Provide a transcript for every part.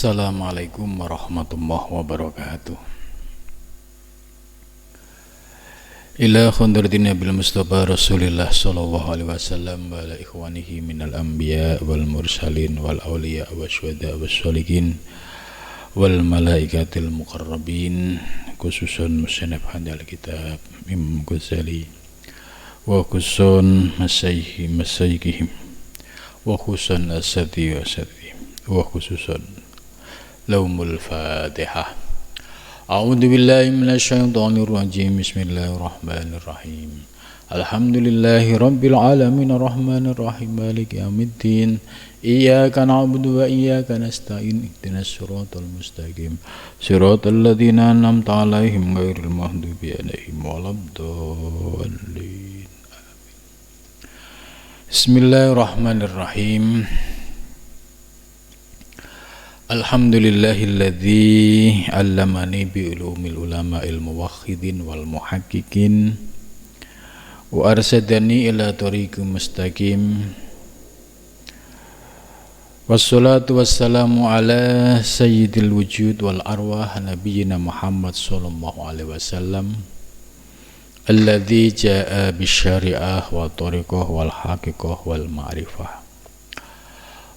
Assalamualaikum warahmatullahi wabarakatuh. Ila khandratin Nabil Mustafa Rasulillah sallallahu alaihi wasallam wa ala ikhwanihi minal anbiya wal mursalin wal awliya wa syuhada wa sholihin wal malaikatil muqarrabin, khususun musannaf hadal kitab Imam Ghazali wa khusun masyaykhihim wa khusun asati wa asati wa khususun laumul fatihah. A'udzu billahi minasyaitonir rajim. Bismillahirrahmanirrahim. Alhamdulillahi rabbil alamin arrahmanir rahim maliki yaumiddin. Iyyaka na'budu wa iyyaka nasta'in. Ihdinas siratal mustaqim. Siratal ladzina an'amta 'alaihim ghairil maghdubi 'alaihim waladdallin. Bismillahirrahmanirrahim. Alhamdulillahilladzi 'allamani bi ulumil ulama'il muwahhidin wal muhaqqiqin wa arsadani ila tariqim mustaqim. Wassalatu wassalamu ala sayyidil wujud wal arwah nabiyyina Muhammad sallallahu alaihi wasallam alladzi jaa'a bisyari'ah wa tariqah wal haqiqah wal ma'rifah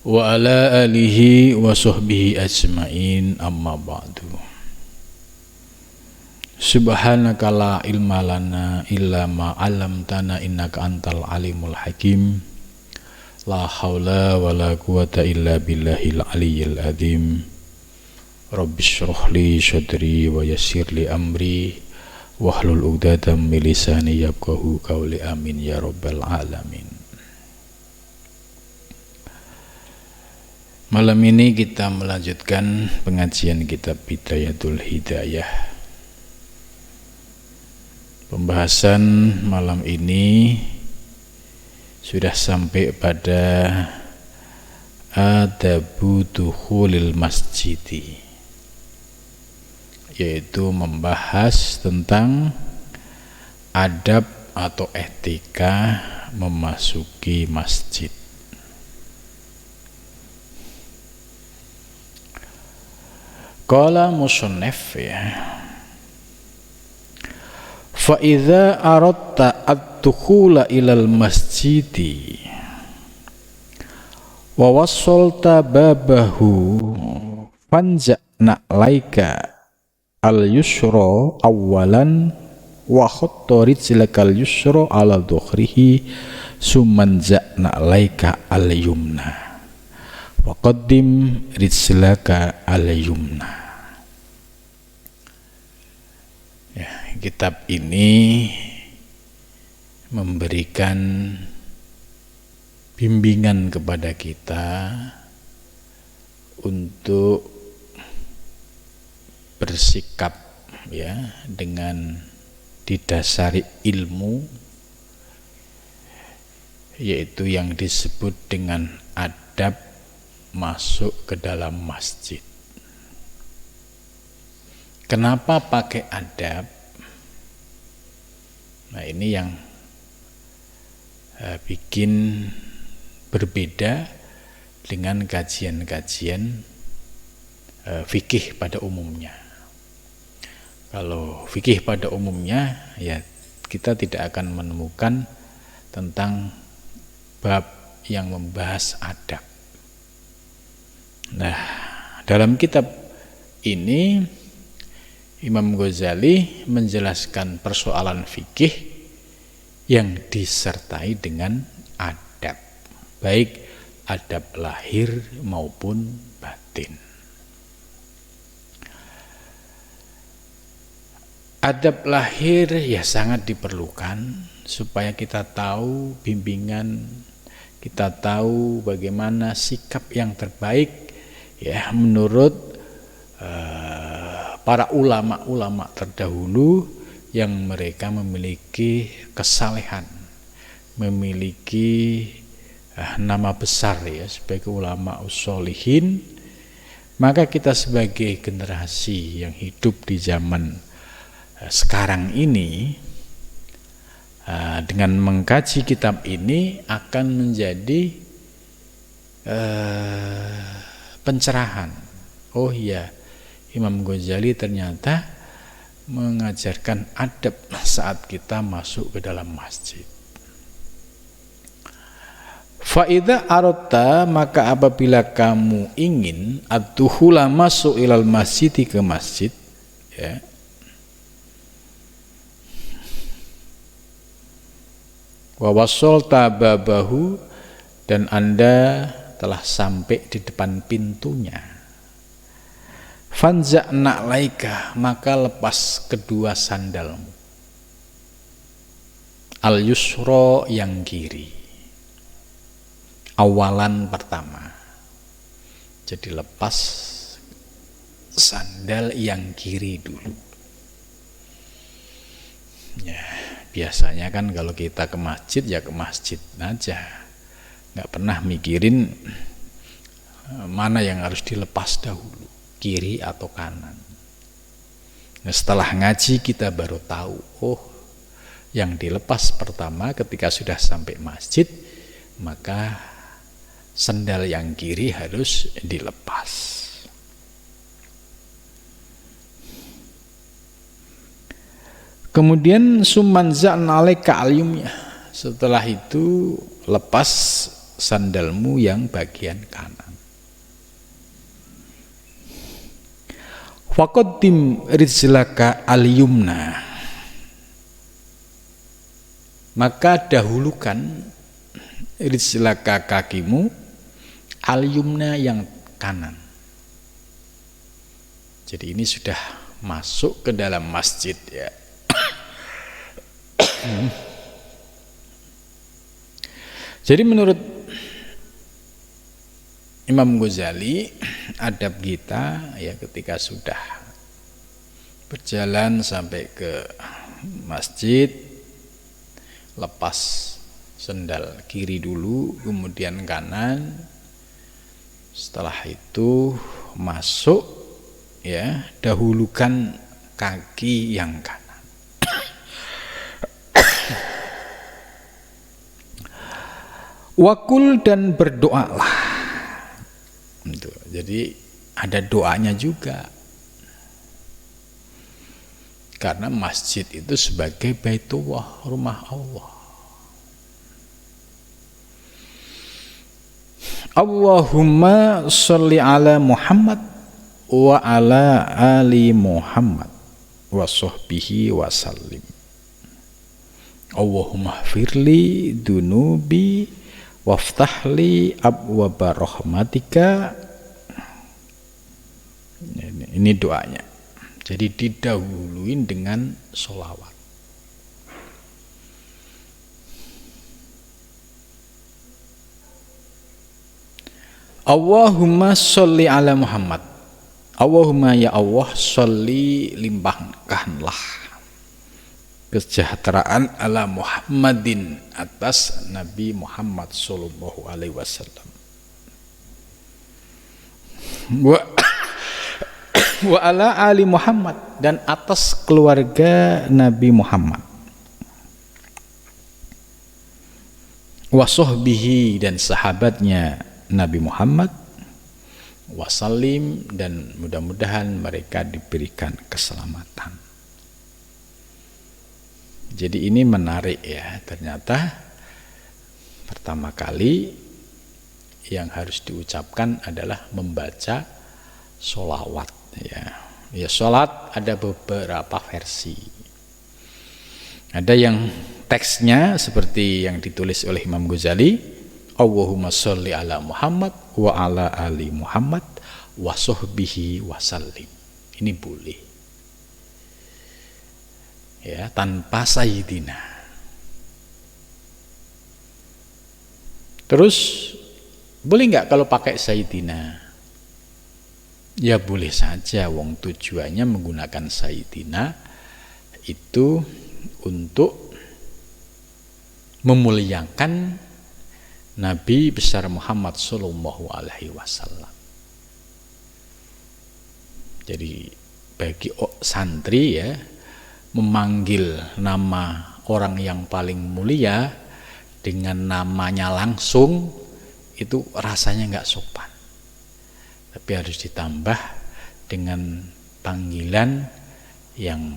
wa ala alihi wa sahbihi ajma'in, amma ba'du. Subhanaka la ilma lana illa ma 'allamtana innaka antal alimul hakim. La haula wa la quwata illa billahil aliyyil azim. Rabbi shrah li sadri wa yassir li amri wahlul 'uqdatam min lisani yafqahu qawli, amin ya rabbal alamin. Malam ini kita melanjutkan pengajian kitab Bidayatul Hidayah. Pembahasan malam ini sudah sampai pada adabu dukhulil masjidi, yaitu membahas tentang adab atau etika memasuki masjid. Qala musannif, ya, fa idza aradta ad-dukhula ilal masjidi wa wassalta babahu fanja'na laika al-yusra awwalan wa khatta rijlakal yusra ala dhuhrihi sumanja'na laika al-yumna waqaddim rijlaka al-yumna. Ya, kitab ini memberikan bimbingan kepada kita untuk bersikap, ya, dengan didasari ilmu, yaitu yang disebut dengan adab masuk ke dalam masjid. Kenapa pakai adab? Nah, ini yang bikin berbeda dengan kajian-kajian fikih pada umumnya. Kalau fikih pada umumnya, ya, kita tidak akan menemukan tentang bab yang membahas adab. Nah, dalam kitab ini Imam Ghazali menjelaskan persoalan fikih yang disertai dengan adab, baik adab lahir maupun batin. Adab lahir, ya, sangat diperlukan supaya kita tahu bimbingan, kita tahu bagaimana sikap yang terbaik, ya, menurut para ulama-ulama terdahulu yang mereka memiliki kesalehan, memiliki nama besar, ya, sebagai ulama usholihin. Maka kita sebagai generasi yang hidup di zaman sekarang ini, dengan mengkaji kitab ini akan menjadi pencerahan Oh iya, Imam Ghazali ternyata mengajarkan adab saat kita masuk ke dalam masjid. Faida arota, maka apabila kamu ingin ad-dukhula masuk ilal masjid, ke masjid, ya, wa wasolta babahu, dan Anda telah sampai di depan pintunya, fanza' na'laika, maka lepas kedua sandalmu, al yusra, yang kiri, awalan pertama. Jadi lepas sandal yang kiri dulu. Ya, biasanya kan kalau kita ke masjid ya ke masjid aja, nggak pernah mikirin mana yang harus dilepas dahulu, kiri atau kanan. Nah, setelah ngaji kita baru tahu, oh yang dilepas pertama ketika sudah sampai masjid, maka sandal yang kiri harus dilepas. Kemudian sumanza'an alaika al-yumna, setelah itu lepas sandalmu yang bagian kanan. Faqaddim rijlaka al-yumna, maka dahulukan rijlaka, kakimu, al-yumna, yang kanan. Jadi ini sudah masuk ke dalam masjid ya. Jadi menurut Imam Ghazali, adab kita ya ketika sudah berjalan sampai ke masjid, lepas sendal kiri dulu, kemudian kanan. Setelah itu masuk ya, dahulukan kaki yang kanan. Wakul, dan berdoalah. Jadi ada doanya juga, karena masjid itu sebagai Baitullah, rumah Allah. Allahumma sholli ala Muhammad wa ala ali Muhammad wa sahbihi wa sallim. Allahumma firli dunubi waftahli abwaba rahmatika. Ini doanya. Jadi didahuluin dengan sholawat. Allahumma sholli ala Muhammad. Allahumma ya Allah, sholli, limpahkanlah kesejahteraan ala Muhammadin, atas Nabi Muhammad sallallahu alaihi wasallam, wa ala ali Muhammad, dan atas keluarga Nabi Muhammad, wa sahbihi, dan sahabatnya Nabi Muhammad, wasallim, dan mudah-mudahan mereka diberikan keselamatan. Jadi ini menarik ya, ternyata pertama kali yang harus diucapkan adalah membaca sholawat ya. Ya, sholat ada beberapa versi. Ada yang teksnya seperti yang ditulis oleh Imam Ghazali, Allahumma sholli ala Muhammad wa ala ali Muhammad wa sahbihi wa sallim. Ini boleh ya, tanpa sayyidina. Terus boleh nggak kalau pakai sayyidina? Ya boleh saja, wong tujuannya menggunakan sayyidina itu untuk memuliakan Nabi besar Muhammad sallallahu alaihi wasallam. Jadi bagi santri ya, memanggil nama orang yang paling mulia dengan namanya langsung itu rasanya nggak sopan, tapi harus ditambah dengan panggilan yang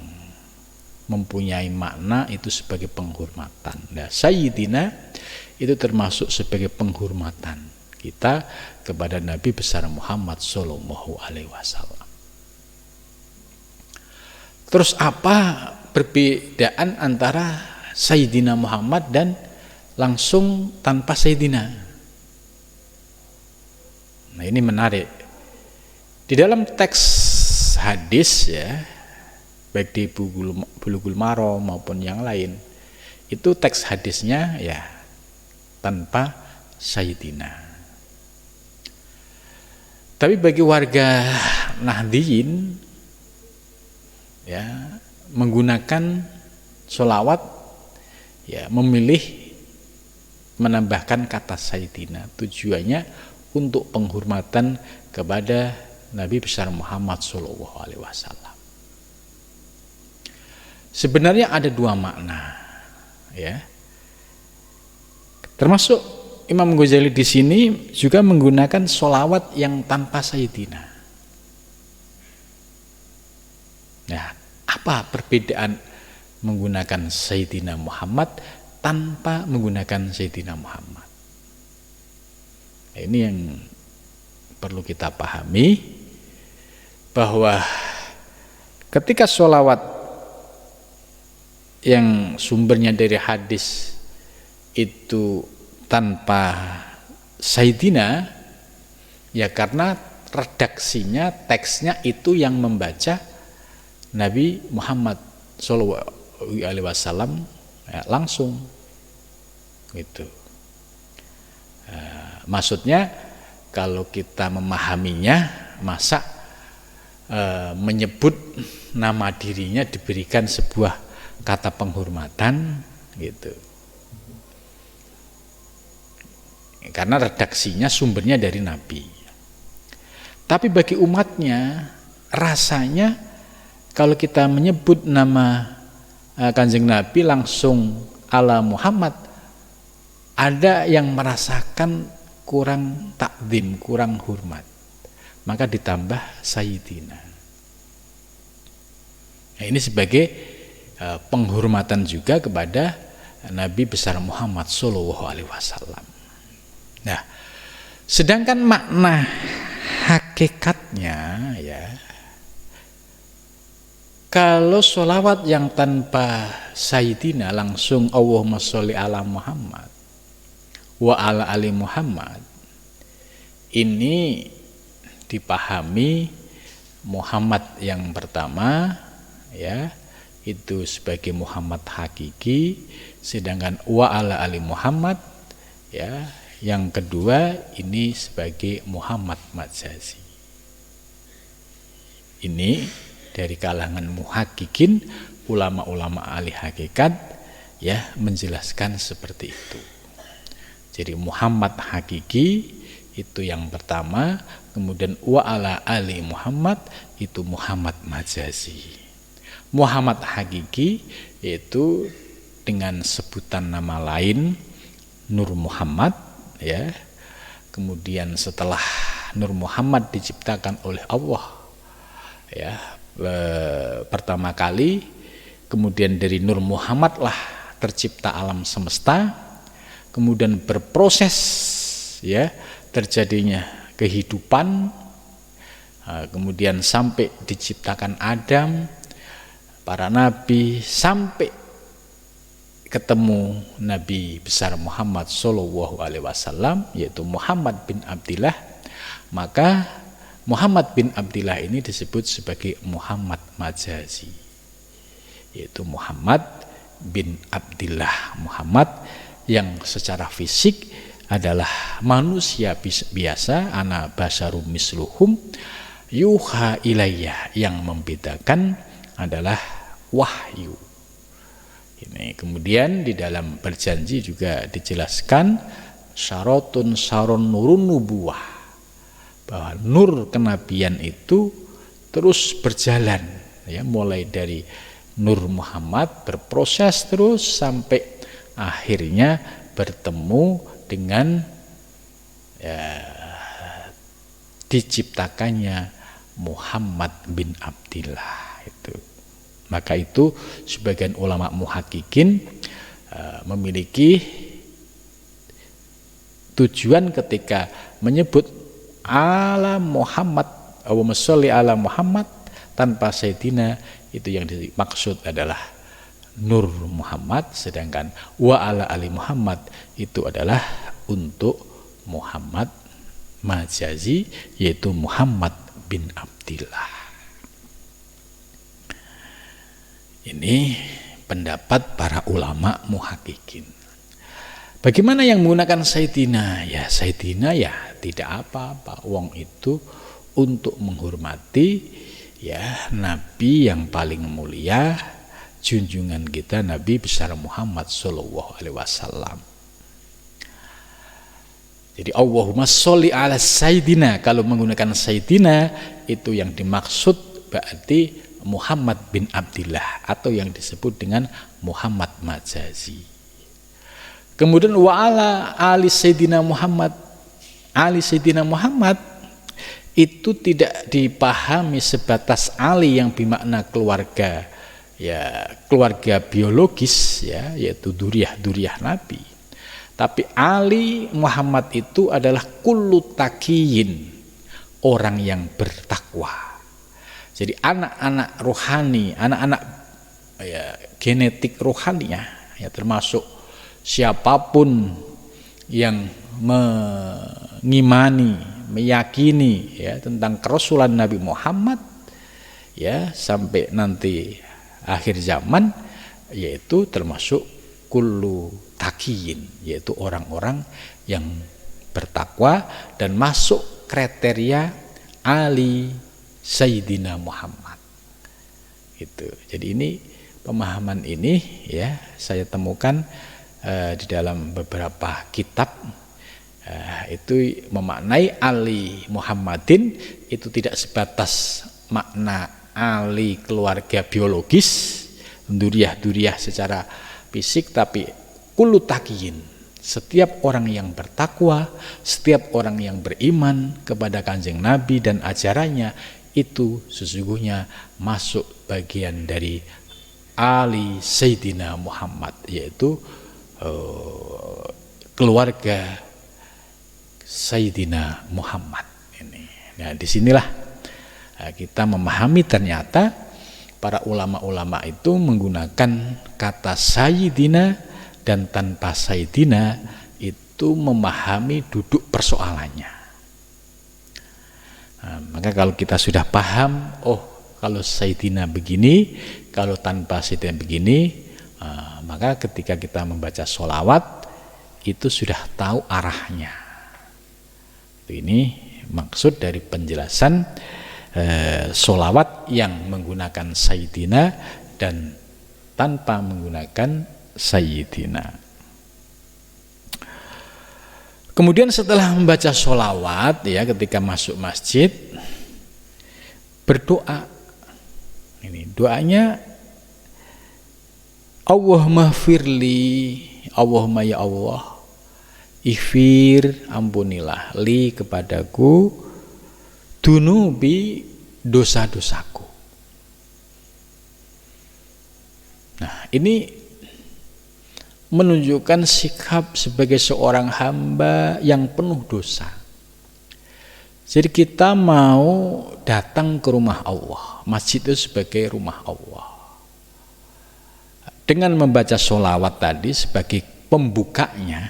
mempunyai makna itu sebagai penghormatan. Nah, Sayyidina itu termasuk sebagai penghormatan kita kepada Nabi besar Muhammad Sallallahu Alaihi Wasallam. Terus apa perbedaan antara Sayyidina Muhammad dan langsung tanpa Sayyidina? Nah, ini menarik. Di dalam teks hadis ya, baik di Bulughul Maram maupun yang lain, itu teks hadisnya ya tanpa Sayyidina. Tapi bagi warga Nahdliyin ya menggunakan sholawat ya memilih menambahkan kata Sayyidina, tujuannya untuk penghormatan kepada Nabi besar Muhammad Sallallahu Alaihi Wasallam. Sebenarnya ada dua makna, ya. Termasuk Imam Ghazali di sini juga menggunakan sholawat yang tanpa Sayyidina. Nah, apa perbedaan menggunakan Sayyidina Muhammad tanpa menggunakan Sayyidina Muhammad? Nah, ini yang perlu kita pahami, bahwa ketika sholawat yang sumbernya dari hadis itu tanpa Sayyidina, ya karena redaksinya, teksnya itu yang membaca Nabi Muhammad Sallallahu Alaihi Wasallam ya, langsung gitu. Maksudnya kalau kita memahaminya, masa menyebut nama dirinya diberikan sebuah kata penghormatan gitu. Karena redaksinya sumbernya dari Nabi. Tapi bagi umatnya rasanya kalau kita menyebut nama Kanjeng Nabi langsung ala Muhammad, ada yang merasakan kurang takdim, kurang hormat, maka ditambah Sayyidina. Nah, ini sebagai penghormatan juga kepada Nabi besar Muhammad Sallallahu Alaihi Wasallam. Nah, sedangkan makna hakikatnya ya, kalau sholawat yang tanpa Sayyidina langsung Allahumma sholli ala Muhammad wa ala ali Muhammad, ini dipahami Muhammad yang pertama ya itu sebagai Muhammad hakiki, sedangkan wa ala ali Muhammad ya yang kedua ini sebagai Muhammad majazi. Ini dari kalangan muhakkikin, ulama-ulama ahli hakikat ya menjelaskan seperti itu. Jadi Muhammad hakiki itu yang pertama, kemudian wa ala ali Muhammad itu Muhammad majazi. Muhammad hakiki yaitu dengan sebutan nama lain Nur Muhammad ya. Kemudian setelah Nur Muhammad diciptakan oleh Allah ya pertama kali, kemudian dari Nur Muhammad lah tercipta alam semesta, kemudian berproses ya terjadinya kehidupan, kemudian sampai diciptakan Adam, para nabi, sampai ketemu Nabi besar Muhammad Sallallahu Alaihi Wasallam yaitu Muhammad bin Abdillah. Maka Muhammad bin Abdillah ini disebut sebagai Muhammad majazi, yaitu Muhammad bin Abdillah, Muhammad yang secara fisik adalah manusia biasa, ana basyarum misluhum yuha ilayya, yang membedakan adalah wahyu. Ini kemudian di dalam berjanji juga dijelaskan syaratun syaron nurun nubuwah, bahwa nur kenabian itu terus berjalan ya, mulai dari Nur Muhammad berproses terus sampai akhirnya bertemu dengan ya, diciptakannya Muhammad bin Abdillah itu. Maka itu sebagian ulama muhaqqiqin memiliki tujuan ketika menyebut ala Muhammad, Allahumma sholli ala Muhammad tanpa Sayyidina, itu yang dimaksud adalah Nur Muhammad, sedangkan wa ala ali Muhammad itu adalah untuk Muhammad majazi, yaitu Muhammad bin Abdillah. Ini pendapat para ulama muhaqqiqin. Bagaimana yang menggunakan Sayyidina? Ya Sayyidina ya tidak apa-apa. Wong itu untuk menghormati ya Nabi yang paling mulia, junjungan kita Nabi besar Muhammad sallallahu alaihi wasallam. Jadi Allahumma sholli ala Sayyidina, kalau menggunakan Sayyidina itu yang dimaksud berarti Muhammad bin Abdillah atau yang disebut dengan Muhammad majazi. Kemudian wa ala ali Sayyidina Muhammad, ali Sayyidina Muhammad itu tidak dipahami sebatas ali yang bermakna keluarga, ya keluarga biologis ya, yaitu duriah Nabi. Tapi ali Muhammad itu adalah kullu taqiyin, orang yang bertakwa. Jadi anak-anak rohani, anak-anak ya, genetik rohaninya ya, termasuk siapapun yang mengimani, meyakini ya tentang kerasulan Nabi Muhammad ya sampai nanti akhir zaman, yaitu termasuk kullu taqiyin, yaitu orang-orang yang bertakwa dan masuk kriteria ali Sayyidina Muhammad itu. Jadi ini pemahaman ini ya saya temukan di dalam beberapa kitab itu memaknai Ali Muhammadin itu tidak sebatas makna Ali keluarga biologis, duriah secara fisik, tapi kullu taqiyin, setiap orang yang bertakwa, setiap orang yang beriman kepada Kanjeng Nabi dan ajarannya itu sesungguhnya masuk bagian dari Ali Sayyidina Muhammad, yaitu keluarga Sayyidina Muhammad ini. Nah, disinilah kita memahami ternyata para ulama-ulama itu menggunakan kata Sayyidina dan tanpa Sayyidina itu memahami duduk persoalannya. Nah, maka kalau kita sudah paham, oh kalau Sayyidina begini, kalau tanpa Sayyidina begini, maka ketika kita membaca sholawat itu sudah tahu arahnya. Ini maksud dari penjelasan sholawat yang menggunakan Sayyidina dan tanpa menggunakan Sayyidina. Kemudian setelah membaca sholawat ya, ketika masuk masjid berdoa. Ini doanya Allahumma firli, Allahumma ya Allah, ighfir, ampunilah li kepadaku, dunubi, dosa-dosaku. Nah ini menunjukkan sikap sebagai seorang hamba yang penuh dosa. Jadi kita mau datang ke rumah Allah, masjid itu sebagai rumah Allah. Dengan membaca sholawat tadi sebagai pembukanya,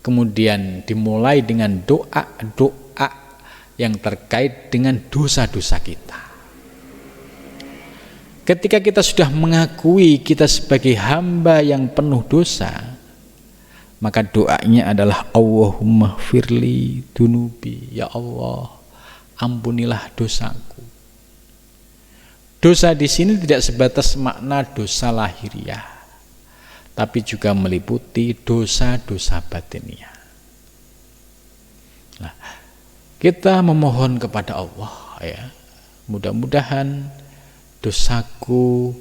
kemudian dimulai dengan doa-doa yang terkait dengan dosa-dosa kita. Ketika kita sudah mengakui kita sebagai hamba yang penuh dosa, maka doanya adalah Allahumma firli dunubi, ya Allah, ampunilah dosaku. Dosa di sini tidak sebatas makna dosa lahiriah, tapi juga meliputi dosa-dosa batiniah. Nah, kita memohon kepada Allah ya, mudah-mudahan dosaku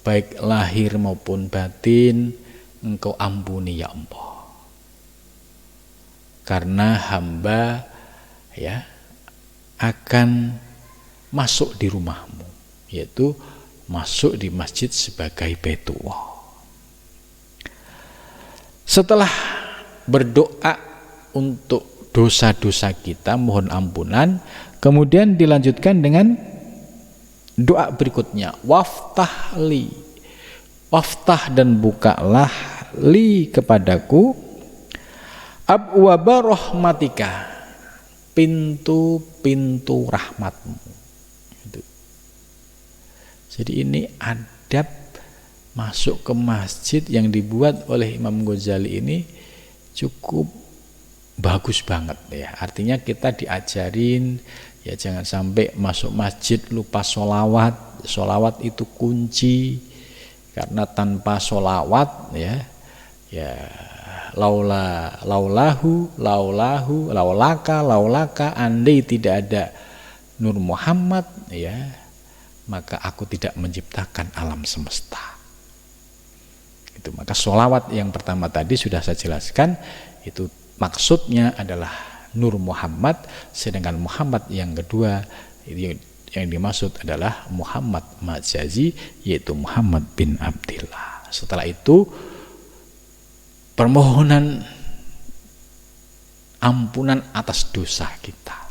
baik lahir maupun batin Engkau ampuni ya Allah. Karena hamba ya akan masuk di rumahmu, yaitu masuk di masjid sebagai Baitullah. Setelah berdoa untuk dosa-dosa kita, mohon ampunan, kemudian dilanjutkan dengan doa berikutnya, waftahli, waftah dan bukalah li kepadaku abwaba rahmatika, pintu-pintu rahmatmu. Jadi ini adab masuk ke masjid yang dibuat oleh Imam Ghazali ini cukup bagus banget ya. Artinya kita diajarin ya, jangan sampai masuk masjid lupa sholawat. Sholawat itu kunci, karena tanpa sholawat ya laulaka andai tidak ada Nur Muhammad ya, maka aku tidak menciptakan alam semesta. Itu, maka sholawat yang pertama tadi sudah saya jelaskan, itu maksudnya adalah Nur Muhammad, sedangkan Muhammad yang kedua yang dimaksud adalah Muhammad Majazi, yaitu Muhammad bin Abdillah. Setelah itu permohonan ampunan atas dosa kita.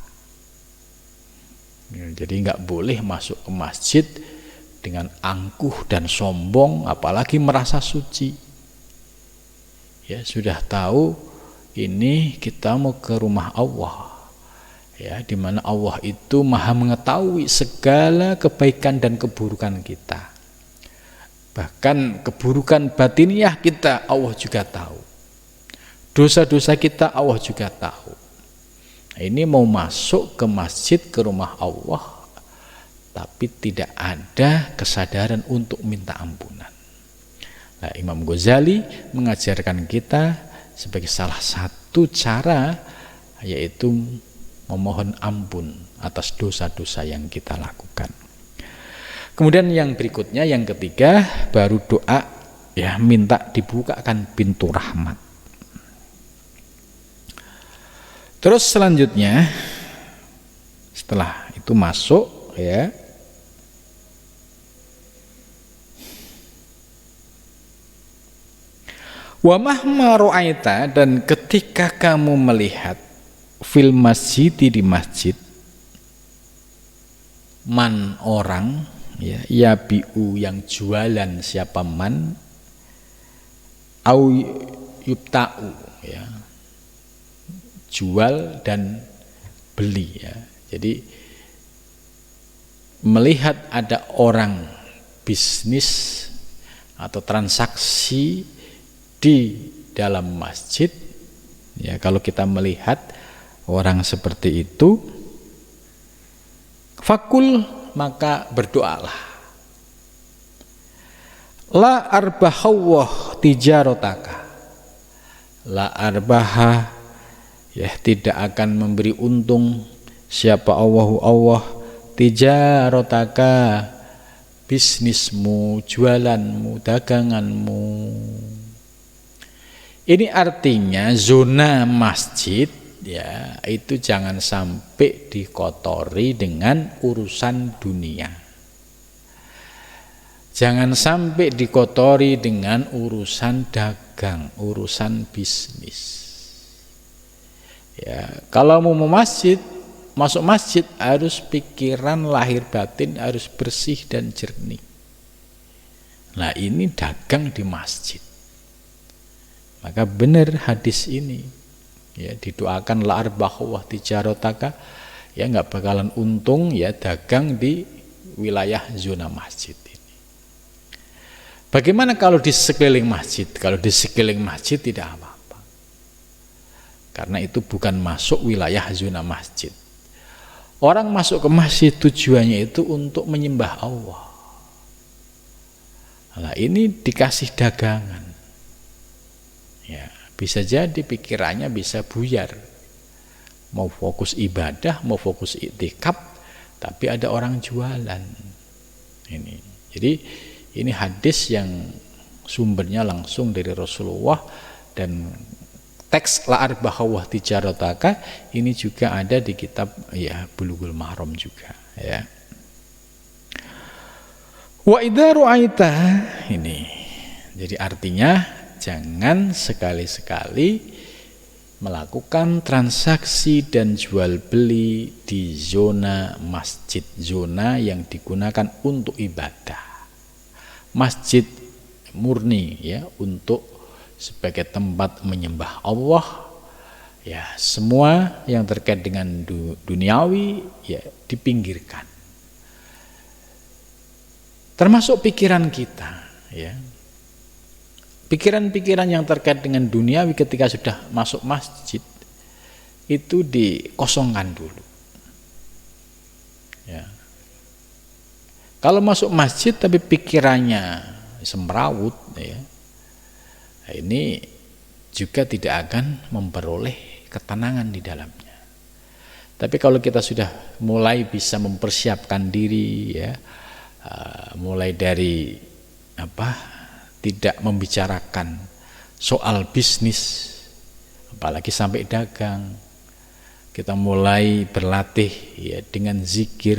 Jadi nggak boleh masuk ke masjid dengan angkuh dan sombong, apalagi merasa suci. Ya, sudah tahu ini kita mau ke rumah Allah, ya, di mana Allah itu maha mengetahui segala kebaikan dan keburukan kita. Bahkan keburukan batiniah kita Allah juga tahu. Dosa-dosa kita Allah juga tahu. Ini mau masuk ke masjid, ke rumah Allah, tapi tidak ada kesadaran untuk minta ampunan. Nah, Imam Ghazali mengajarkan kita sebagai salah satu cara, yaitu memohon ampun atas dosa-dosa yang kita lakukan. Kemudian yang berikutnya, yang ketiga, baru doa ya, minta dibukakan pintu rahmat. Terus selanjutnya setelah itu masuk ya, wa mahma ra'aita, dan ketika kamu melihat fil masjid, di masjid, man orang ya, yabiu yang jualan, siapa man, au yubta'u ya, jual dan beli ya. Jadi melihat ada orang bisnis atau transaksi di dalam masjid ya, kalau kita melihat orang seperti itu, fakul, maka berdoalah, la arbahawah tijarotaka, la arbaha ya, tidak akan memberi untung siapa Allah tijarotaka, bisnismu, jualanmu, daganganmu. Ini artinya zona masjid ya, itu jangan sampai dikotori dengan urusan dunia. Jangan sampai dikotori dengan urusan dagang, urusan bisnis. Ya, kalau mau masuk masjid harus pikiran lahir batin harus bersih dan jernih. Nah, ini dagang di masjid. Maka benar hadis ini ya, didoakan la arbahwah tijarotaka ya, nggak bakalan untung ya dagang di wilayah zona masjid ini. Bagaimana kalau di sekeliling masjid? Kalau di sekeliling masjid tidak apa-apa, karena itu bukan masuk wilayah zona masjid. Orang masuk ke masjid tujuannya itu untuk menyembah Allah. Nah, ini dikasih dagangan ya, bisa jadi pikirannya bisa buyar, mau fokus ibadah, mau fokus iktikaf, tapi ada orang jualan ini. Jadi ini hadis yang sumbernya langsung dari Rasulullah, dan teks la arbahawah tijarataka ini juga ada di kitab ya Bulughul Maram juga ya. Wa idza ru'aita ini. Jadi artinya jangan sekali-sekali melakukan transaksi dan jual beli di zona masjid, zona yang digunakan untuk ibadah. Masjid murni ya untuk sebagai tempat menyembah Allah. Ya, semua yang terkait dengan duniawi ya dipinggirkan. Termasuk pikiran kita ya. Pikiran-pikiran yang terkait dengan duniawi ketika sudah masuk masjid itu dikosongkan dulu. Ya. Kalau masuk masjid tapi pikirannya semrawut, ya, ini juga tidak akan memperoleh ketenangan di dalamnya. Tapi kalau kita sudah mulai bisa mempersiapkan diri, ya, mulai dari tidak membicarakan soal bisnis, apalagi sampai dagang, kita mulai berlatih ya dengan zikir,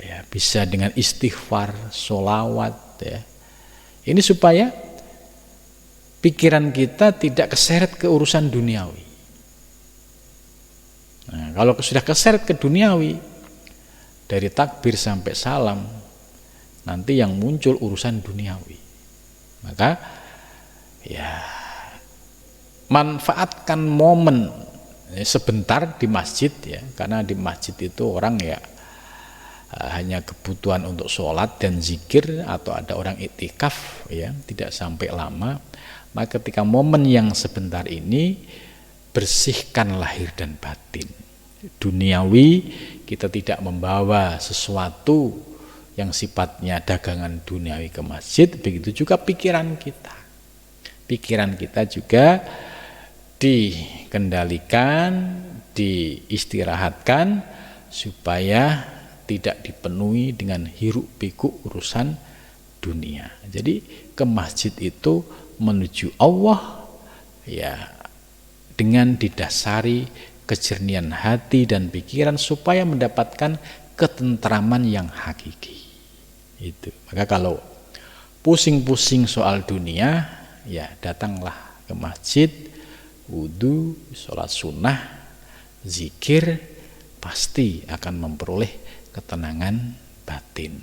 ya bisa dengan istighfar, sholawat, ya. Ini supaya pikiran kita tidak keseret ke urusan duniawi. Nah, kalau sudah keseret ke duniawi, dari takbir sampai salam, nanti yang muncul urusan duniawi. Maka ya manfaatkan momen sebentar di masjid ya, karena di masjid itu orang ya hanya kebutuhan untuk sholat dan zikir, atau ada orang iktikaf ya, tidak sampai lama. Maka ketika momen yang sebentar ini bersihkan lahir dan batin. Duniawi kita tidak membawa sesuatu yang sifatnya dagangan duniawi ke masjid, begitu juga pikiran kita. Pikiran kita juga dikendalikan, diistirahatkan supaya tidak dipenuhi dengan hiruk pikuk urusan dunia. Jadi ke masjid itu menuju Allah ya dengan didasari kejernihan hati dan pikiran supaya mendapatkan ketentraman yang hakiki. Itu. Maka kalau pusing-pusing soal dunia, ya datanglah ke masjid, wudu, sholat sunnah, zikir, pasti akan memperoleh ketenangan batin.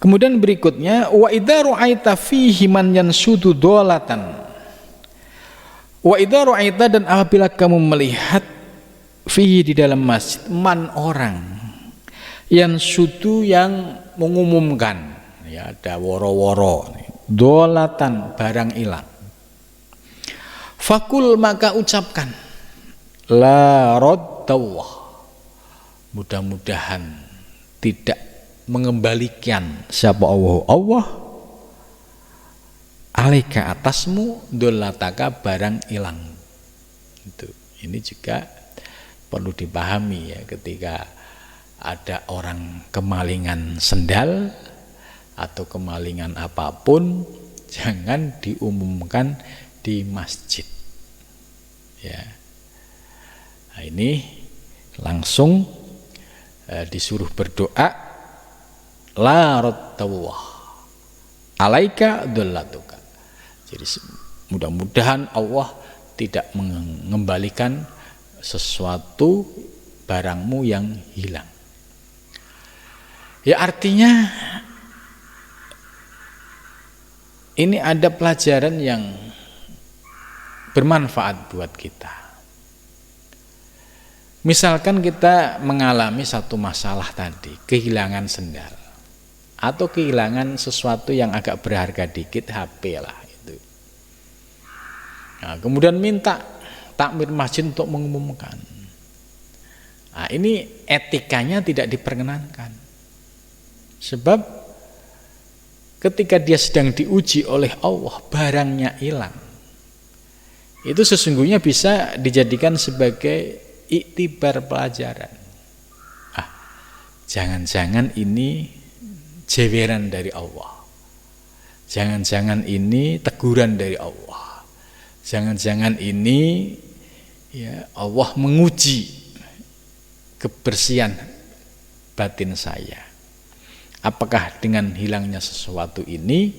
Kemudian berikutnya, wa idza ra'aita fihi man yansudu dolatan. Wa idza ra'aita, dan apabila kamu melihat fihi di dalam masjid man orang yang sudu, yang mengumumkan ya, ada woro-woro dolatan, barang hilang, fakul, maka ucapkan la raddallah, mudah-mudahan tidak mengembalikan siapa Allah alaika, atasmu, dolataka, barang hilang itu. Ini juga perlu dipahami ya, ketika ada orang kemalingan sendal atau kemalingan apapun, jangan diumumkan di masjid ya. Nah, ini langsung disuruh berdoa la raddallah alaika dollatuka. Jadi mudah-mudahan Allah tidak mengembalikan sesuatu barangmu yang hilang. Ya, artinya ini ada pelajaran yang bermanfaat buat kita. Misalkan kita mengalami satu masalah tadi, kehilangan sendal atau kehilangan sesuatu yang agak berharga dikit, HP lah itu. Nah, kemudian minta takmir masjid untuk mengumumkan. Nah, ini etikanya tidak diperkenankan. Sebab ketika dia sedang diuji oleh Allah, barangnya hilang, itu sesungguhnya bisa dijadikan sebagai iktibar, pelajaran. Jangan-jangan ini jeweran dari Allah, jangan-jangan ini teguran dari Allah. Jangan-jangan ini ya Allah menguji kebersihan batin saya. Apakah dengan hilangnya sesuatu ini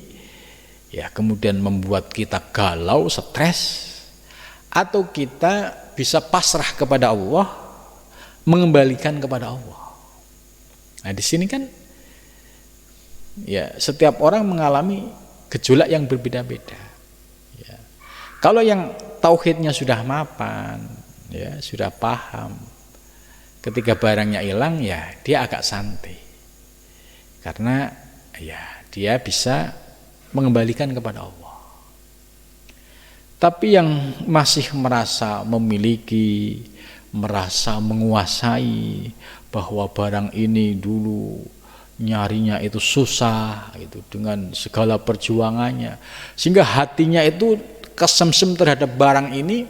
ya kemudian membuat kita galau, stres, atau kita bisa pasrah kepada Allah, mengembalikan kepada Allah. Nah, di sini kan ya setiap orang mengalami gejolak yang berbeda-beda. Ya. Kalau yang tauhidnya sudah mapan, ya sudah paham, ketika barangnya hilang ya dia agak santai. Karena ya dia bisa mengembalikan kepada Allah. Tapi yang masih merasa memiliki, merasa menguasai, bahwa barang ini dulu nyarinya itu susah, itu dengan segala perjuangannya, sehingga hatinya itu kesemsem terhadap barang ini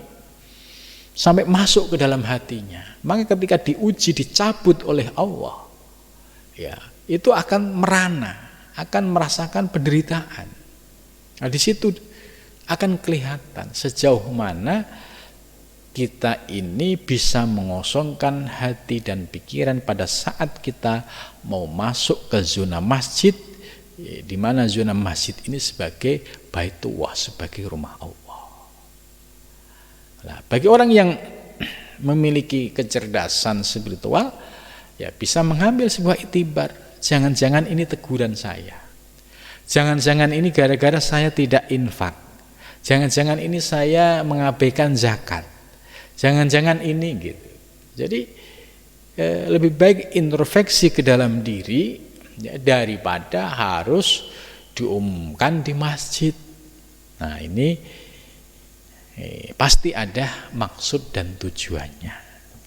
sampai masuk ke dalam hatinya. Maka ketika diuji, dicabut oleh Allah, ya itu akan merana, akan merasakan penderitaan. Nah, di situ akan kelihatan sejauh mana kita ini bisa mengosongkan hati dan pikiran pada saat kita mau masuk ke zona masjid, di mana zona masjid ini sebagai Baitullah, sebagai rumah Allah. Nah, bagi orang yang memiliki kecerdasan spiritual, ya bisa mengambil sebuah iktibar. Jangan-jangan ini teguran saya. Jangan-jangan ini gara-gara saya tidak infak. Jangan-jangan ini saya mengabaikan zakat. Jangan-jangan ini gitu. Jadi lebih baik introspeksi ke dalam diri ya, daripada harus diumumkan di masjid. Nah, ini pasti ada maksud dan tujuannya.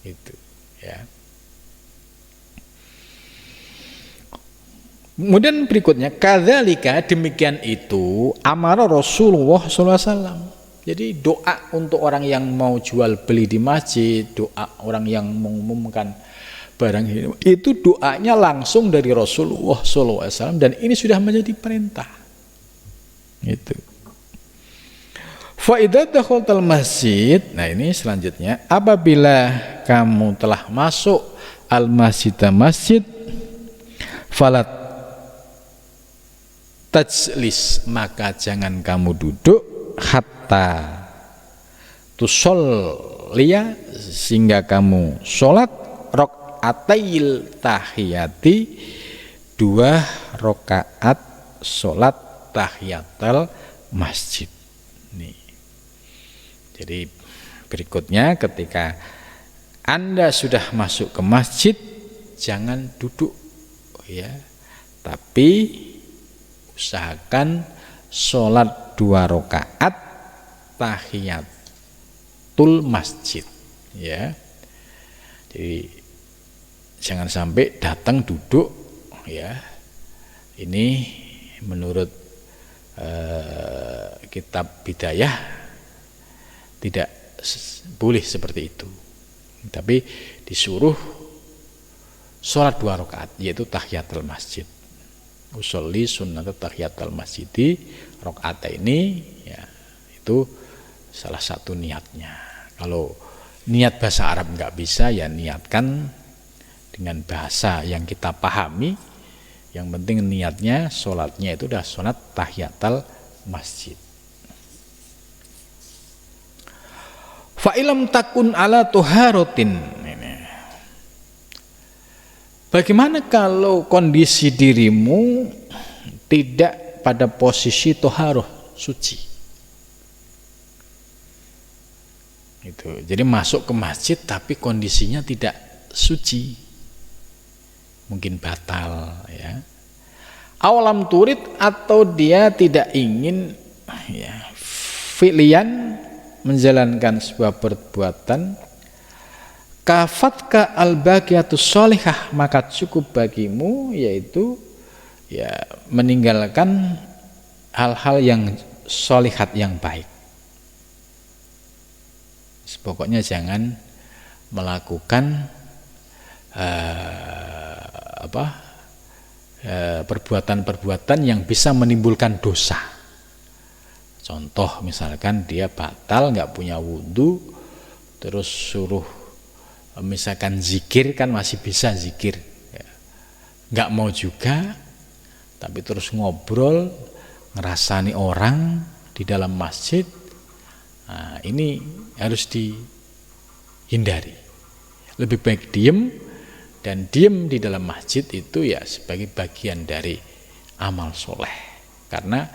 Gitu ya. Kemudian berikutnya, kadzalika, demikian itu amara Rasulullah SAW. Jadi doa untuk orang yang mau jual beli di masjid, doa orang yang mengumumkan barang itu doanya langsung dari Rasulullah SAW, dan ini sudah menjadi perintah. Gitu. Fa idza dakhaltal masjid, nah ini selanjutnya, apabila kamu telah masuk al masjid, falat tajlis, maka jangan kamu duduk hatta tusolliya, sehingga kamu sholat rakaatail tahiyati, 2 rakaat sholat tahiyatul masjid. Nih. Jadi berikutnya, ketika Anda sudah masuk ke masjid, jangan duduk ya, tapi usahakan sholat 2 rakaat tahiyatul masjid ya. Jadi jangan sampai datang duduk ya. Ini menurut kitab Bidayah tidak boleh seperti itu, tapi disuruh sholat 2 rakaat, yaitu tahiyatul masjid. Usolli sunnat tahiyatul masjidi, rakaat ini ya itu salah satu niatnya. Kalau niat bahasa Arab nggak bisa, ya niatkan dengan bahasa yang kita pahami. Yang penting niatnya, sholatnya itu udah sholat tahiyatul masjid. Fa ilam takun ala tuharatin. Bagaimana kalau kondisi dirimu tidak pada posisi toharoh, suci? Itu. Jadi masuk ke masjid tapi kondisinya tidak suci, mungkin batal ya. Awalam turid, atau dia tidak ingin ya, fi'lian, menjalankan sebuah perbuatan, kafatka al-baqiyatus sholihah, maka cukup bagimu yaitu ya meninggalkan hal-hal yang sholihat, yang baik. Pokoknya jangan melakukan perbuatan-perbuatan yang bisa menimbulkan dosa. Contoh misalkan dia batal nggak punya wudhu, terus suruh misalkan zikir, kan masih bisa zikir, ya. Nggak mau juga, tapi terus ngobrol, ngerasani orang di dalam masjid. Nah, ini harus dihindari. Lebih baik diem, dan diem di dalam masjid itu ya sebagai bagian dari amal soleh, karena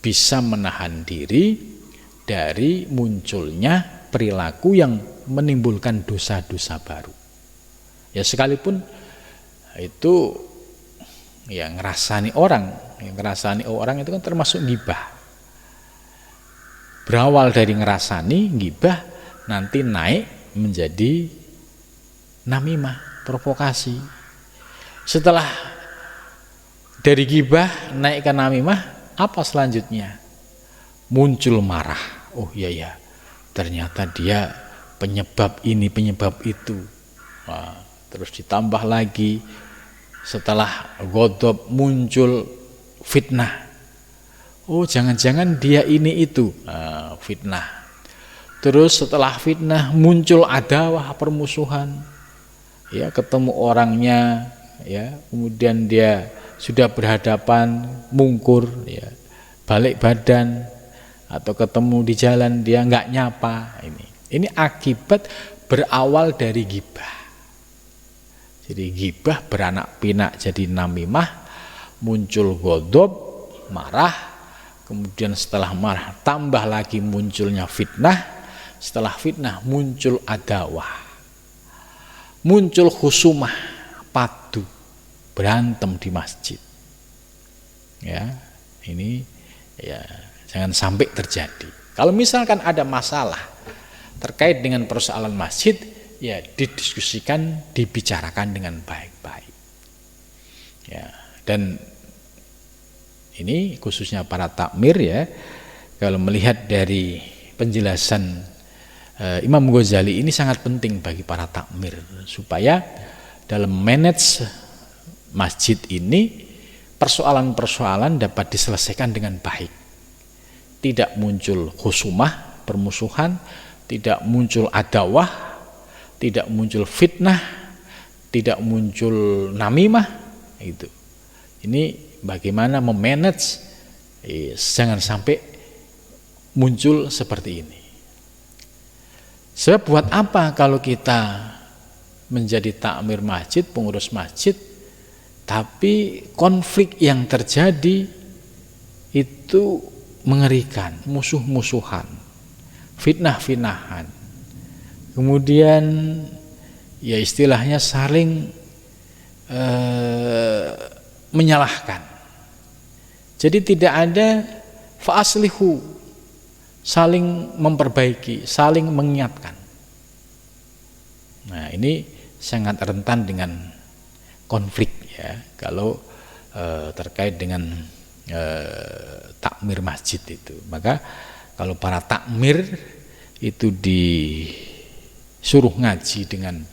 bisa menahan diri dari munculnya perilaku yang menimbulkan dosa-dosa baru. Ya sekalipun itu ya ngerasani orang itu kan termasuk ghibah. Berawal dari ngerasani ghibah, nanti naik menjadi namimah, provokasi. Setelah dari ghibah naik ke namimah, apa selanjutnya? Muncul marah. Oh iya, ternyata dia penyebab ini, penyebab itu. Nah, terus ditambah lagi, setelah ghadab muncul fitnah. Oh jangan-jangan dia ini itu, fitnah. Terus setelah fitnah muncul adawah, permusuhan. Ya, ketemu orangnya, ya, kemudian dia sudah berhadapan, mungkur, ya, balik badan, atau ketemu di jalan dia nggak nyapa. Ini akibat berawal dari ghibah. Jadi ghibah beranak pinak jadi namimah, muncul ghadab, marah, kemudian setelah marah tambah lagi munculnya fitnah, setelah fitnah muncul adawah, muncul khusumah, padu, berantem di masjid. Ya, ini ya jangan sampai terjadi. Kalau misalkan ada masalah terkait dengan persoalan masjid, ya didiskusikan, dibicarakan dengan baik-baik. Ya, dan ini khususnya para takmir, ya, kalau melihat dari penjelasan Imam Ghazali ini sangat penting bagi para takmir supaya dalam manage masjid ini persoalan-persoalan dapat diselesaikan dengan baik. Tidak muncul khusumah, permusuhan, tidak muncul adawah, tidak muncul fitnah, tidak muncul namimah. Itu. Ini bagaimana memanage, jangan sampai muncul seperti ini. Sebab buat apa kalau kita menjadi takmir masjid, pengurus masjid, tapi konflik yang terjadi itu mengerikan, musuh-musuhan, fitnah-fitnahan, kemudian ya istilahnya saling menyalahkan. Jadi tidak ada fa'aslihu, saling memperbaiki, saling mengingatkan. Nah, ini sangat rentan dengan konflik, ya, kalau terkait dengan takmir masjid itu. Maka kalau para takmir itu disuruh ngaji dengan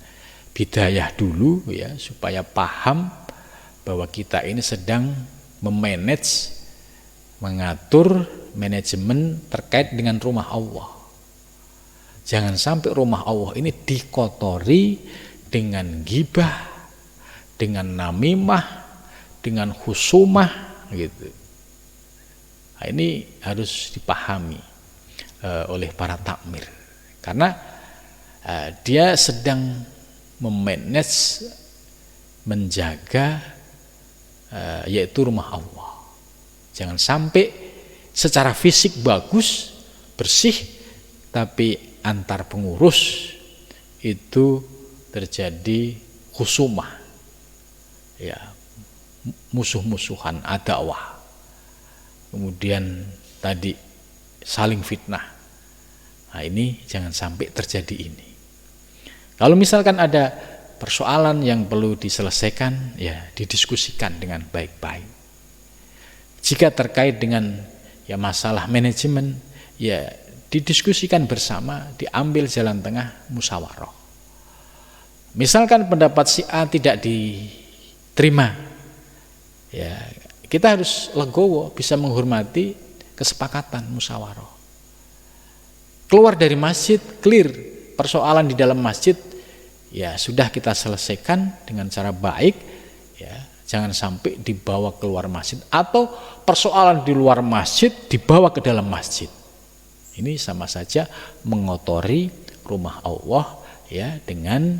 bidayah dulu, ya, supaya paham bahwa kita ini sedang memanage, mengatur manajemen terkait dengan rumah Allah. Jangan sampai rumah Allah ini dikotori dengan ghibah, dengan namimah, dengan khusumah, gitu. Nah, ini harus dipahami oleh para takmir, karena dia sedang memanage, menjaga, yaitu rumah Allah. Jangan sampai secara fisik bagus, bersih, tapi antar pengurus itu terjadi khusumah, ya, musuh-musuhan, adawah, kemudian tadi saling fitnah. Nah, ini jangan sampai terjadi ini. Kalau misalkan ada persoalan yang perlu diselesaikan, ya didiskusikan dengan baik-baik. Jika terkait dengan ya masalah manajemen, ya didiskusikan bersama, diambil jalan tengah, musyawarah. Misalkan pendapat si A tidak diterima, ya kita harus legowo, bisa menghormati kesepakatan musyawarah. Keluar dari masjid, clear persoalan di dalam masjid, ya sudah kita selesaikan dengan cara baik, ya jangan sampai dibawa keluar masjid atau persoalan di luar masjid dibawa ke dalam masjid. Ini sama saja mengotori rumah Allah ya dengan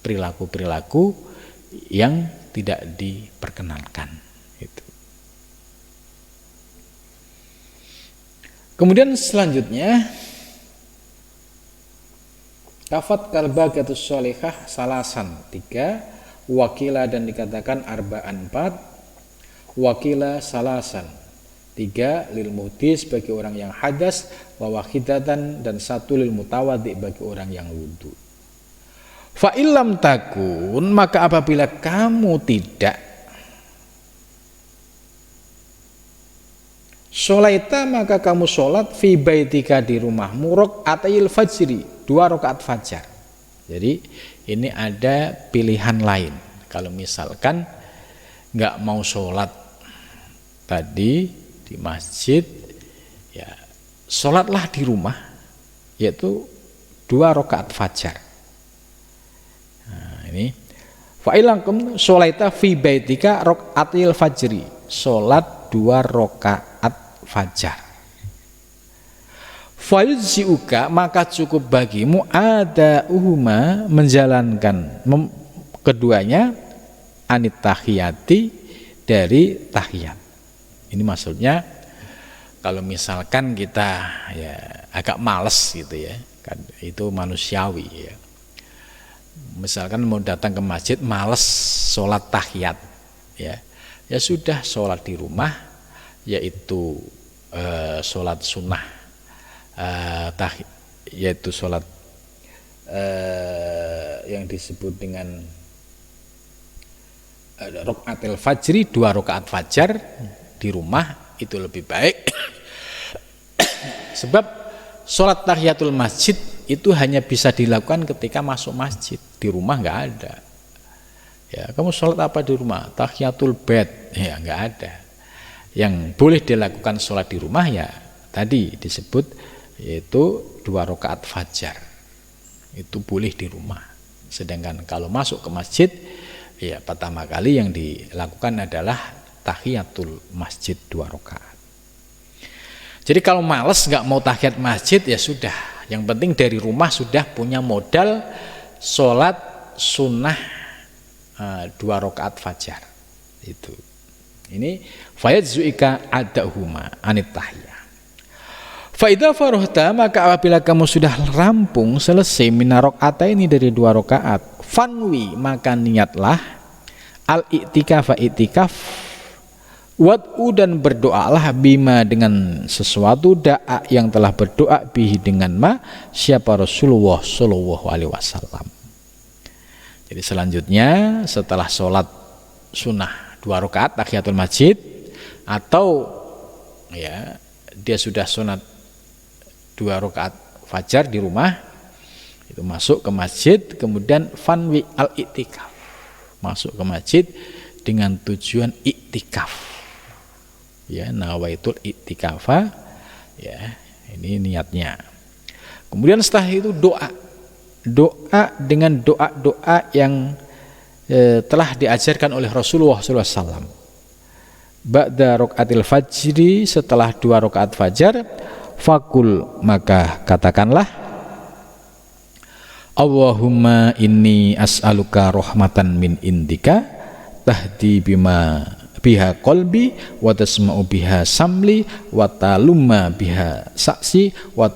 perilaku-perilaku yang tidak diperkenankan. Itu. Kemudian selanjutnya kafat kalbagatus sholihah salasan 3, wakila dan dikatakan arba'an 4, wakila salasan 3 lil muhdis bagi orang yang hadas, wa wahidatan dan 1 lil mutawaddi bagi orang yang wudu. Fa illam takun, maka apabila kamu tidak sholaita, maka kamu sholat fi baitika di rumahmu rakaatayil fajri 2 rakaat fajar. Jadi ini ada pilihan lain. Kalau misalkan nggak mau sholat tadi di masjid, ya sholatlah di rumah, yaitu 2 rakaat fajar. Nah, ini fa'ilakum sholaita fi baitika rakaatil fajri, sholat 2 rakaat fajar. Fayudziuka, maka cukup bagimu ada menjalankan keduanya anit tahiyati dari tahiyat. Ini maksudnya kalau misalkan kita ya agak males gitu ya, kan itu manusiawi ya. Misalkan mau datang ke masjid males sholat tahiyat ya, ya sudah sholat di rumah, yaitu sholat sunnah, yaitu sholat yang disebut dengan rakaatil fajri 2 rakaat fajar di rumah itu lebih baik. Sebab sholat tahiyatul masjid itu hanya bisa dilakukan ketika masuk masjid, di rumah nggak ada. Ya, kamu sholat apa di rumah? Tahiyatul bait, ya nggak ada. Yang boleh dilakukan sholat di rumah ya tadi disebut yaitu 2 rakaat fajar, itu boleh di rumah. Sedangkan kalau masuk ke masjid, ya pertama kali yang dilakukan adalah tahiyatul masjid 2 rakaat. Jadi kalau malas nggak mau tahiyat masjid ya sudah, yang penting dari rumah sudah punya modal sholat sunnah 2 rakaat fajar itu. Ini fayadzuika adahuma anit tahiyah. Faida farohta, maka apabila kamu sudah rampung selesai minarok ini dari 2 rakaat, fanwi, maka niatlah al i'tikaf wad'u dan berdoalah bima dengan sesuatu da'a yang telah berdoa bihi dengan siapa Rasulullah sallallahu alaihi wasallam. Jadi selanjutnya setelah sholat sunnah 2 rakaat tahiyatul masjid, atau ya dia sudah sunat 2 rakaat fajar di rumah, itu masuk ke masjid, kemudian fanwi al i'tikaf, masuk ke masjid dengan tujuan i'tikaf. Ya, nawaitul i'tikafa, ya ini niatnya. Kemudian setelah itu doa dengan doa yang telah diajarkan oleh Rasulullah SAW. Ba'da rakaatil fajri, setelah 2 rakaat fajar, fakul, maka katakanlah Allahumma inni as'aluka rahmatan min indika tahdi biha qalbi wa tasma'u biha samli wa talumma biha saksi wa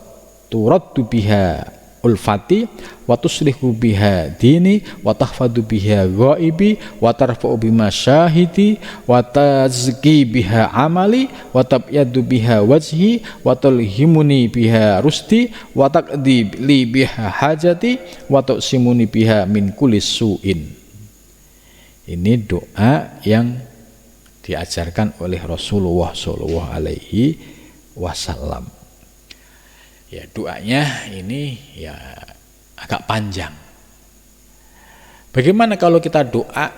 turaddu biha ulfati wa tuslihu biha dini wa tahfadu biha ghaibi wa tarfa'u bima syahidi wa tazki biha amali wa tabyadu biha wajhi wa tulhimuni biha rusti wa taqdi li biha hajati wa tuqsimuni biha min kulli su'in. Ini doa yang diajarkan oleh Rasulullah sallallahu alaihi wasallam. Ya, doanya ini ya agak panjang. Bagaimana kalau kita doa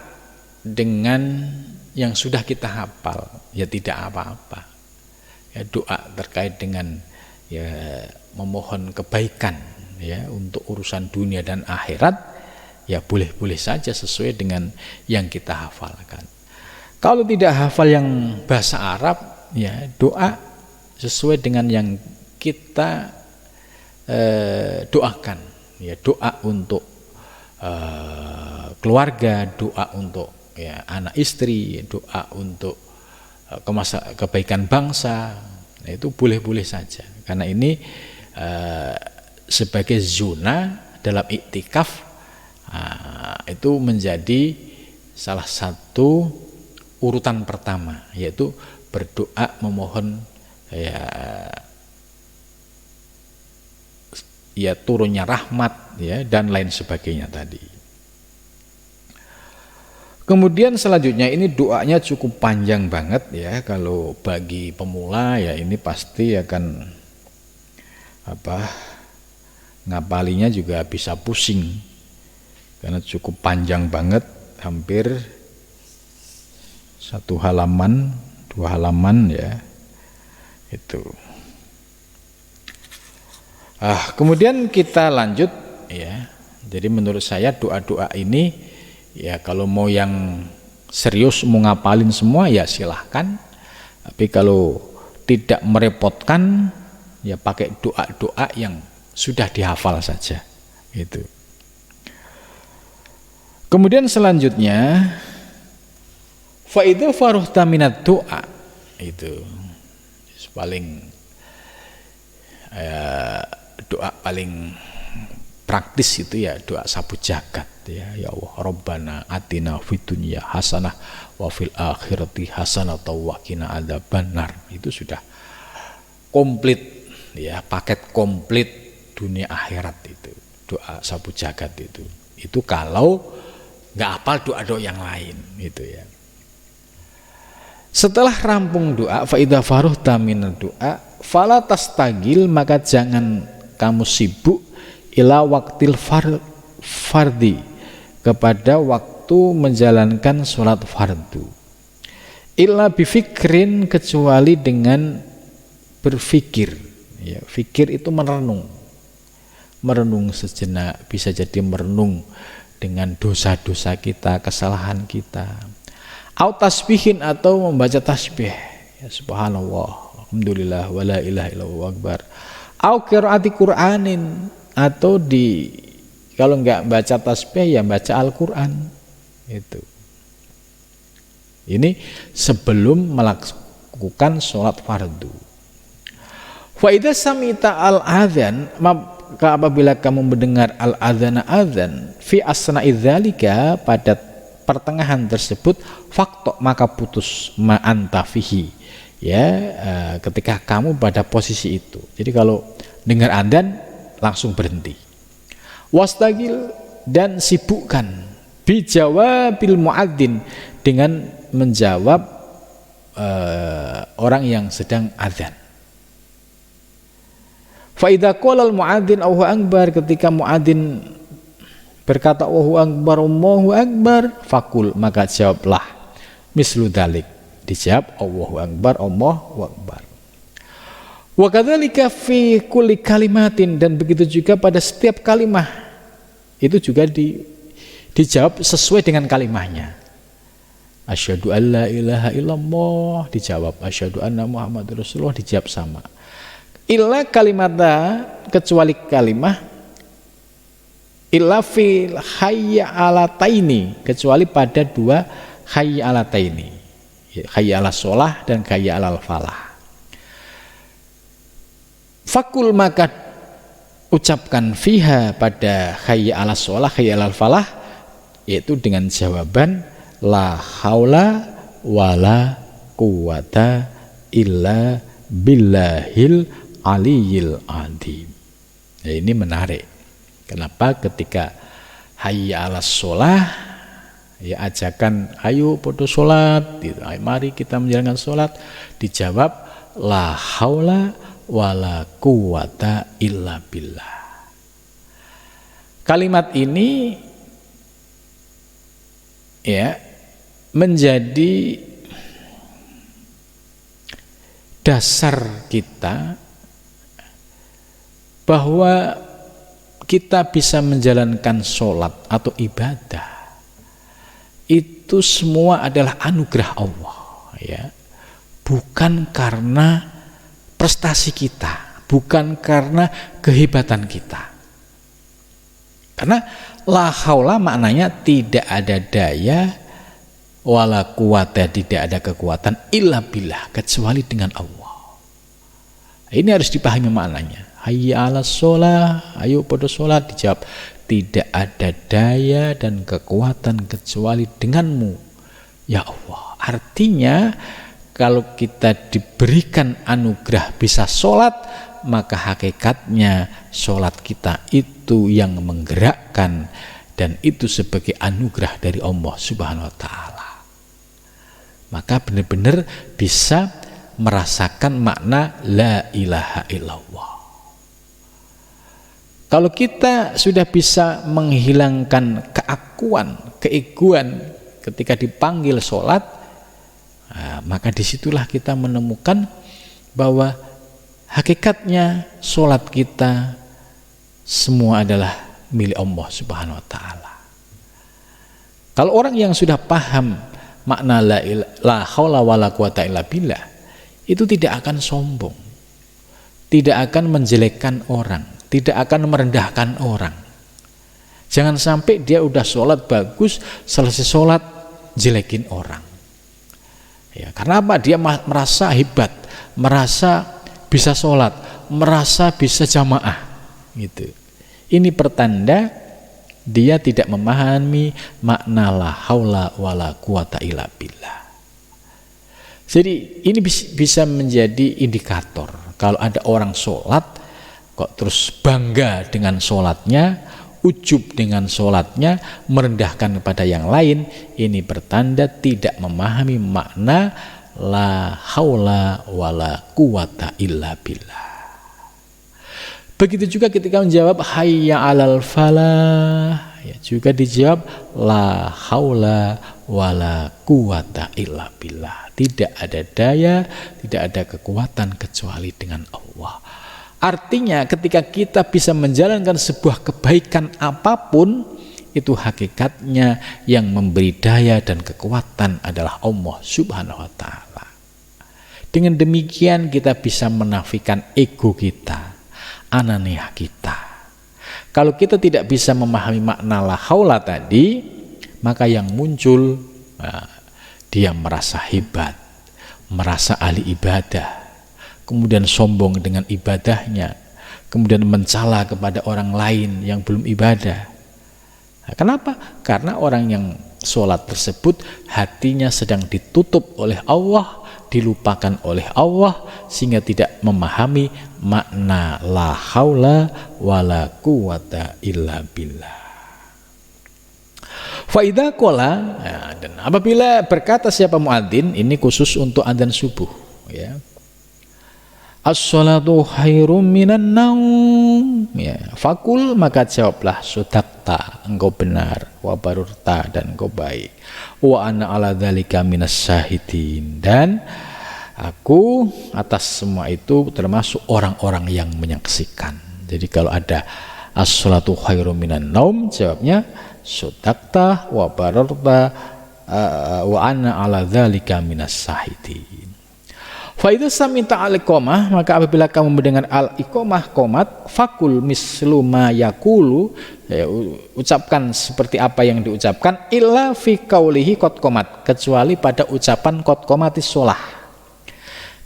dengan yang sudah kita hafal ya tidak apa-apa. Ya, doa terkait dengan ya memohon kebaikan ya untuk urusan dunia dan akhirat ya boleh-boleh saja sesuai dengan yang kita hafalkan. Kalau tidak hafal yang bahasa Arab ya doa sesuai dengan yang kita doakan ya, doa untuk keluarga, doa untuk ya anak istri, doa untuk kebaikan bangsa, nah, itu boleh-boleh saja karena ini sebagai zona dalam iktikaf itu menjadi salah satu urutan pertama, yaitu berdoa memohon ya turunnya rahmat ya dan lain sebagainya tadi. Kemudian selanjutnya ini doanya cukup panjang banget ya, kalau bagi pemula ya ini pasti akan ngapalinya juga bisa pusing karena cukup panjang banget, hampir 1 halaman 2 halaman ya itu. Kemudian kita lanjut ya. Jadi menurut saya doa-doa ini ya kalau mau yang serius mau ngapalin semua ya silahkan, tapi kalau tidak merepotkan ya pakai doa-doa yang sudah dihafal saja itu. Kemudian selanjutnya fa idza farughta minad doa, itu paling doa paling praktis itu ya doa sapu jagat ya Allah Rabbana atina fid dunya hasanah wa fil akhirati hasanah wa qina adzabannar. Itu sudah komplit ya, paket komplit dunia akhirat itu doa sapu jagat itu kalau nggak hafal doa-doa yang lain itu ya. Setelah rampung doa fa idza farughta minad doa fala tastagil, maka jangan kamu sibuk ila waktil fardi, kepada waktu menjalankan sholat fardu, illa bifikrin, kecuali dengan berfikir ya. Fikir itu merenung sejenak, bisa jadi merenung dengan dosa-dosa kita, kesalahan kita, au tasbihin, atau membaca tasbih ya, subhanallah alhamdulillah wala ilaha illallah akbar, au qiraati Qur'anin, atau kalau enggak baca tasbih ya baca Al-Qur'an itu. Ini sebelum melakukan sholat fardu. Fa idza samita al-adzan, maka apabila kamu mendengar al-adzana adzan fi asna'i dzalika, pada pertengahan tersebut, faktok, maka putus ma anta fihi ya, ketika kamu pada posisi itu. Jadi kalau dengar adzan langsung berhenti. Wastagil, dan sibukkan bijawabil muadzin, dengan menjawab orang yang sedang adzan. Fa idza qala al muadzin Allahu akbar, ketika muadzin berkata Allahu akbar Allahu akbar, fakul, maka jawablah mislu dzalik, dijawab Allahu akbar Allahu akbar. Wa kadzalika fi kulli kalimatin, dan begitu juga pada setiap kalimah itu juga dijawab sesuai dengan kalimahnya. Asyhadu an la ilaha illallah dijawab, asyhadu anna Muhammadur Rasulullah dijawab sama. Illa kalimata, kecuali kalimah, illa fil hayya alataini, kecuali pada 2 hayya alataini, hayya ala sholah dan hayya alal falah. Fakul, maka ucapkan fiha, pada hayya ala sholah hayya alal falah, yaitu dengan jawaban la haula wala quwata illa billahil aliyil adim. Ya, ini menarik. Kenapa ketika hayya ala sholah ya ajakan ayo podo sholat, mari kita menjalankan sholat, dijawab la haula wala quwata illa billah. Kalimat ini ya menjadi dasar kita bahwa kita bisa menjalankan sholat atau ibadah itu semua adalah anugerah Allah, ya, bukan karena prestasi kita, bukan karena kehebatan kita. Karena la haula maknanya tidak ada daya, wala quwata, tidak ada kekuatan, illa billah, kecuali dengan Allah. Ini harus dipahami maknanya. Hayya 'alas sholah, ayo pada sholat, dijawab tidak ada daya dan kekuatan kecuali denganmu ya Allah. Artinya kalau kita diberikan anugerah bisa sholat, maka hakikatnya sholat kita itu yang menggerakkan, dan itu sebagai anugerah dari Allah Subhanahu wa Ta'ala. Maka benar-benar bisa merasakan makna la ilaha illallah. Kalau kita sudah bisa menghilangkan keakuan, keegoan ketika dipanggil sholat, maka disitulah kita menemukan bahwa hakikatnya sholat kita semua adalah milik Allah Subhanahu wa Ta'ala. Kalau orang yang sudah paham makna la haula wala quwata illa billah, itu tidak akan sombong, tidak akan menjelekkan orang, tidak akan merendahkan orang. Jangan sampai dia udah sholat bagus, selesai sholat jelekin orang. Ya, karena apa? Dia merasa hebat, merasa bisa sholat, merasa bisa jamaah, gitu. Ini pertanda dia tidak memahami makna la haula wala quwata illa billah. Jadi ini bisa menjadi indikator kalau ada orang sholat kok terus bangga dengan sholatnya, ujub dengan sholatnya, merendahkan kepada yang lain, ini pertanda tidak memahami makna la haula wala quwata illa billah. Begitu juga ketika menjawab hayya 'alal falah, ya, juga dijawab la haula wala quwata illa billah. Tidak ada daya, tidak ada kekuatan kecuali dengan Allah. Artinya ketika kita bisa menjalankan sebuah kebaikan apapun, itu hakikatnya yang memberi daya dan kekuatan adalah Allah Subhanahu wa Ta'ala. Dengan demikian kita bisa menafikan ego kita, ananiah kita. Kalau kita tidak bisa memahami makna la haula tadi, maka yang muncul dia merasa hebat, merasa ahli ibadah, kemudian sombong dengan ibadahnya, kemudian mencela kepada orang lain yang belum ibadah. Nah, kenapa? Karena orang yang sholat tersebut hatinya sedang ditutup oleh Allah, dilupakan oleh Allah, sehingga tidak memahami makna la haula wala quwata illa billah. Faidah kola, ya, dan apabila berkata siapa muadzin, ini khusus untuk adzan subuh, ya. As-sholatu khairum minan naum, ya, fakul, maka jawablah sodakta, engkau benar, wa barurta, dan engkau baik, wa ana ala dzalika minas syahidin, dan aku atas semua itu termasuk orang-orang yang menyaksikan. Jadi kalau ada as-sholatu khairum minan naum, jawabnya sodakta wa barurta wa ana ala dzalika minas syahidin. Fa idza samita al-iqamah, maka apabila kamu mendengar al-iqamah, qomat, fakul mislu ma yaqulu, ya, ucapkan seperti apa yang diucapkan, illa fi qaulihi qad qomat, kecuali pada ucapan qad qomatis shalah.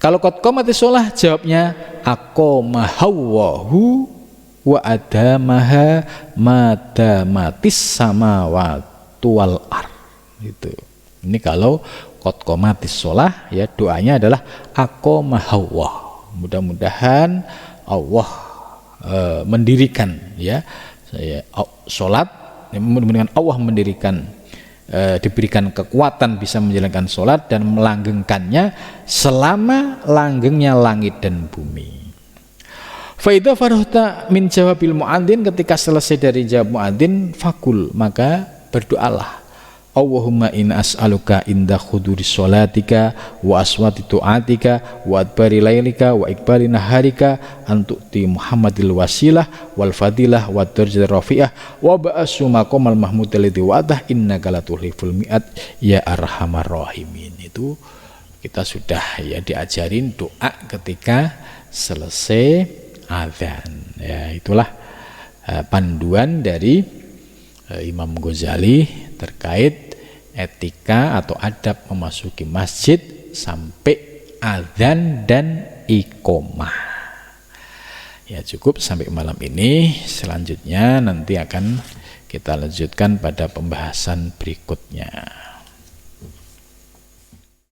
Kalau qad qomatis shalah, jawabnya aqamahu wa adamaha madamatis samawati wal ard. Gitu. Ini kalau qad qomatis shalah, ya, doanya adalah aqamahullah. Mudah-mudahan Allah mendirikan, ya, sholat, mudah-mudahan Allah mendirikan, diberikan kekuatan bisa menjalankan sholat dan melanggengkannya selama langgengnya langit dan bumi. Fa idza farahta min jawabil muadzin, ketika selesai dari jawab muadzin, fakul, maka berdoalah Allahumma in as'aluka inda khuduri sholatika wa aswati tu'atika wa adbari laylika wa ikbali naharika antu'ti Muhammadil wasilah wal fadilah wa darjat rafi'ah wa ba'asu maqamal mahmud alladhi wa'adah innaka latuhliful mi'at ya arhamar rahimin. Itu kita sudah ya diajarin doa ketika selesai azan. Ya, itulah panduan dari Imam Ghazali terkait etika atau adab memasuki masjid sampai azan dan iqomah. Ya, cukup sampai malam ini. Selanjutnya nanti akan kita lanjutkan pada pembahasan berikutnya.